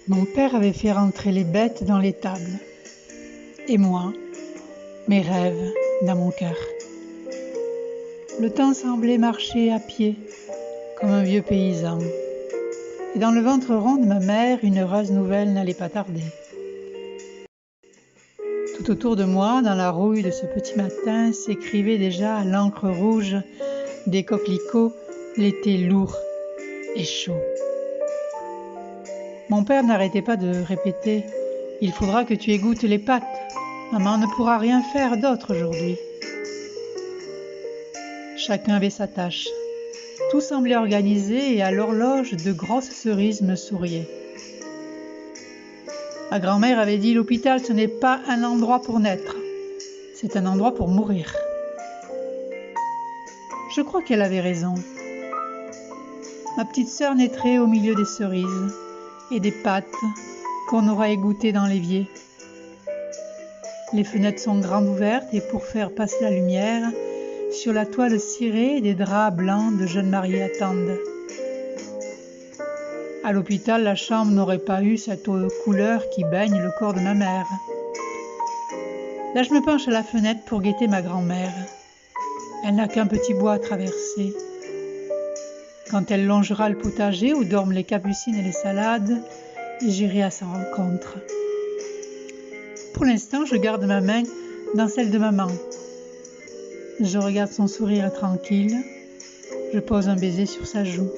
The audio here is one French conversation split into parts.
Mon père avait fait rentrer les bêtes dans l'étable, et moi, mes rêves dans mon cœur. Le temps semblait marcher à pied, comme un vieux paysan, et dans le ventre rond de ma mère, une heureuse nouvelle n'allait pas tarder. Tout autour de moi, dans la rouille de ce petit matin, s'écrivait déjà à l'encre rouge des coquelicots l'été lourd et chaud. Mon père n'arrêtait pas de répéter « Il faudra que tu égouttes les pâtes. Maman ne pourra rien faire d'autre aujourd'hui. » Chacun avait sa tâche. Tout semblait organisé et à l'horloge, de grosses cerises me souriaient. Ma grand-mère avait dit « L'hôpital, ce n'est pas un endroit pour naître. C'est un endroit pour mourir. » Je crois qu'elle avait raison. Ma petite sœur naîtrait au milieu des cerises et des pâtes qu'on aura égouttées dans l'évier. Les fenêtres sont grandes ouvertes et pour faire passer la lumière, sur la toile cirée, des draps blancs de jeunes mariés attendent. À l'hôpital, la chambre n'aurait pas eu cette couleur qui baigne le corps de ma mère. Là, je me penche à la fenêtre pour guetter ma grand-mère. Elle n'a qu'un petit bois à traverser. Quand elle longera le potager où dorment les capucines et les salades, j'irai à sa rencontre. Pour l'instant, je garde ma main dans celle de maman. Je regarde son sourire tranquille. Je pose un baiser sur sa joue.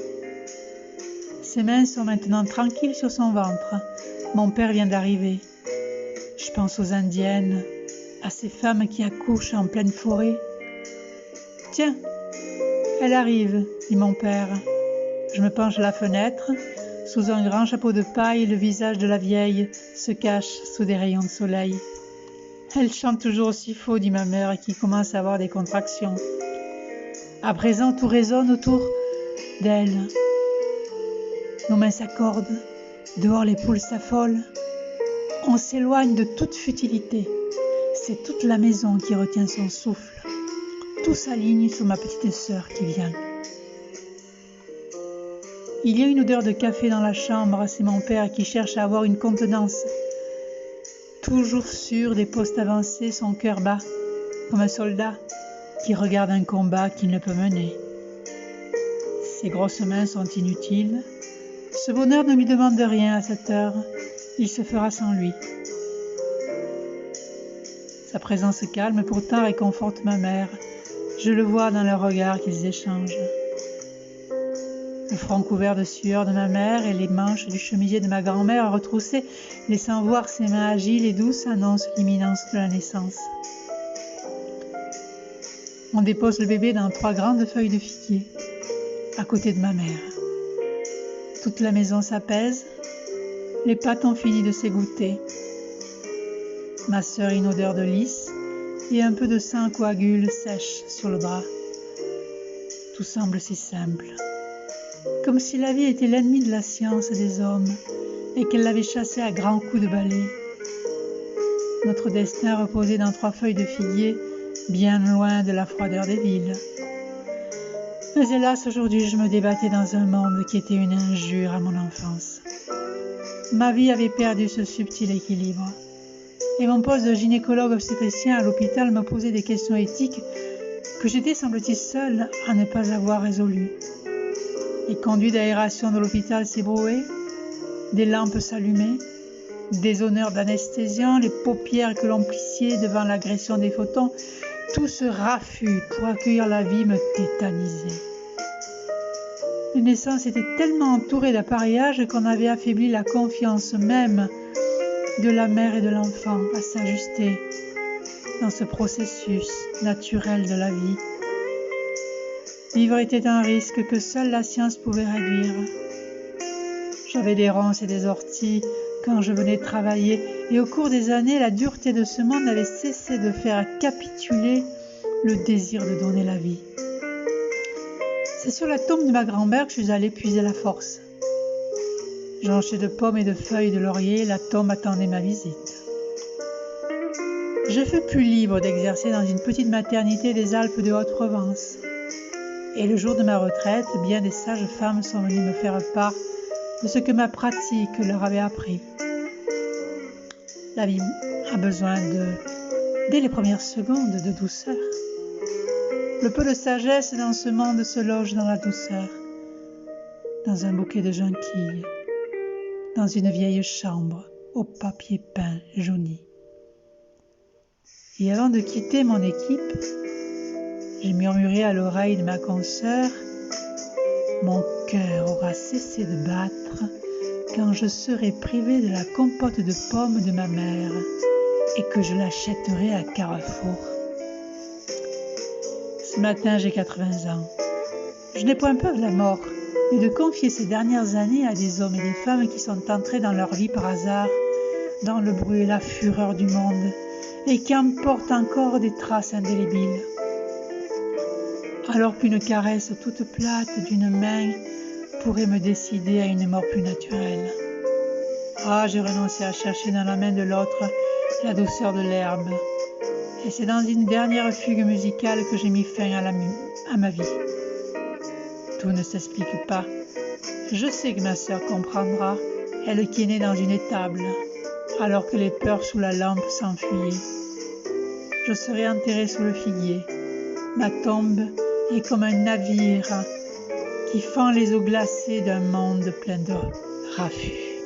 Ses mains sont maintenant tranquilles sur son ventre. Mon père vient d'arriver. Je pense aux Indiennes, à ces femmes qui accouchent en pleine forêt. « Tiens, elle arrive, » dit mon père. Je me penche à la fenêtre. Sous un grand chapeau de paille, le visage de la vieille se cache sous des rayons de soleil. « Elle chante toujours aussi faux, » dit ma mère, qui commence à avoir des contractions. À présent, tout résonne autour d'elle. Nos mains s'accordent, dehors les poules s'affolent. On s'éloigne de toute futilité. C'est toute la maison qui retient son souffle. Tout s'aligne sur ma petite sœur qui vient. Il y a une odeur de café dans la chambre, c'est mon père qui cherche à avoir une contenance. Toujours sûr des postes avancés, son cœur bat, comme un soldat qui regarde un combat qu'il ne peut mener. Ses grosses mains sont inutiles. Ce bonheur ne lui demande rien à cette heure. Il se fera sans lui. Sa présence calme pourtant réconforte ma mère. Je le vois dans leur regard qu'ils échangent. Le front couvert de sueur de ma mère et les manches du chemisier de ma grand-mère retroussées, laissant voir ses mains agiles et douces, annoncent l'imminence de la naissance. On dépose le bébé dans 3 grandes feuilles de figuier, à côté de ma mère. Toute la maison s'apaise, les pâtes ont fini de s'égoutter. Ma sœur a une odeur de lys et un peu de sang coagule sèche sur le drap. Tout semble si simple. Comme si la vie était l'ennemi de la science des hommes et qu'elle l'avait chassée à grands coups de balai. Notre destin reposait dans 3 feuilles de figuier, bien loin de la froideur des villes. Mais hélas, aujourd'hui, je me débattais dans un monde qui était une injure à mon enfance. Ma vie avait perdu ce subtil équilibre. Et mon poste de gynécologue obstétricien à l'hôpital me posait des questions éthiques que j'étais, semble-t-il, seule à ne pas avoir résolues. Les conduits d'aération de l'hôpital s'ébrouaient, des lampes s'allumaient, des honneurs d'anesthésiants, les paupières que l'on plissait devant l'agression des photons, tout ce raffut pour accueillir la vie me tétanisait. Les naissances étaient tellement entourées d'appareillages qu'on avait affaibli la confiance même de la mère et de l'enfant à s'ajuster dans ce processus naturel de la vie. Vivre était un risque que seule la science pouvait réduire. J'avais des ronces et des orties quand je venais travailler, et au cours des années, la dureté de ce monde n'avait cessé de faire capituler le désir de donner la vie. C'est sur la tombe de ma grand-mère que je suis allée puiser la force. Jonchée de pommes et de feuilles de laurier, la tombe attendait ma visite. Je fus plus libre d'exercer dans une petite maternité des Alpes de Haute-Provence. Et le jour de ma retraite, bien des sages femmes sont venues me faire part de ce que ma pratique leur avait appris. La vie a besoin dès les premières secondes, de douceur. Le peu de sagesse dans ce monde se loge dans la douceur, dans un bouquet de jonquilles, dans une vieille chambre au papier peint jauni. Et avant de quitter mon équipe, j'ai murmuré à l'oreille de ma consoeur: mon cœur aura cessé de battre quand je serai privé de la compote de pommes de ma mère et que je l'achèterai à Carrefour. Ce matin, j'ai 80 ans. Je n'ai point peur de la mort, mais de confier ces dernières années à des hommes et des femmes qui sont entrés dans leur vie par hasard, dans le bruit et la fureur du monde, et qui en portent encore des traces indélébiles. Alors qu'une caresse toute plate d'une main pourrait me décider à une mort plus naturelle. Ah, j'ai renoncé à chercher dans la main de l'autre la douceur de l'herbe. Et c'est dans une dernière fugue musicale que j'ai mis fin à ma vie. Tout ne s'explique pas. Je sais que ma sœur comprendra, elle qui est née dans une étable, alors que les peurs sous la lampe s'enfuyaient. Je serai enterrée sous le figuier. Ma tombe est comme un navire qui fend les eaux glacées d'un monde plein de raffus.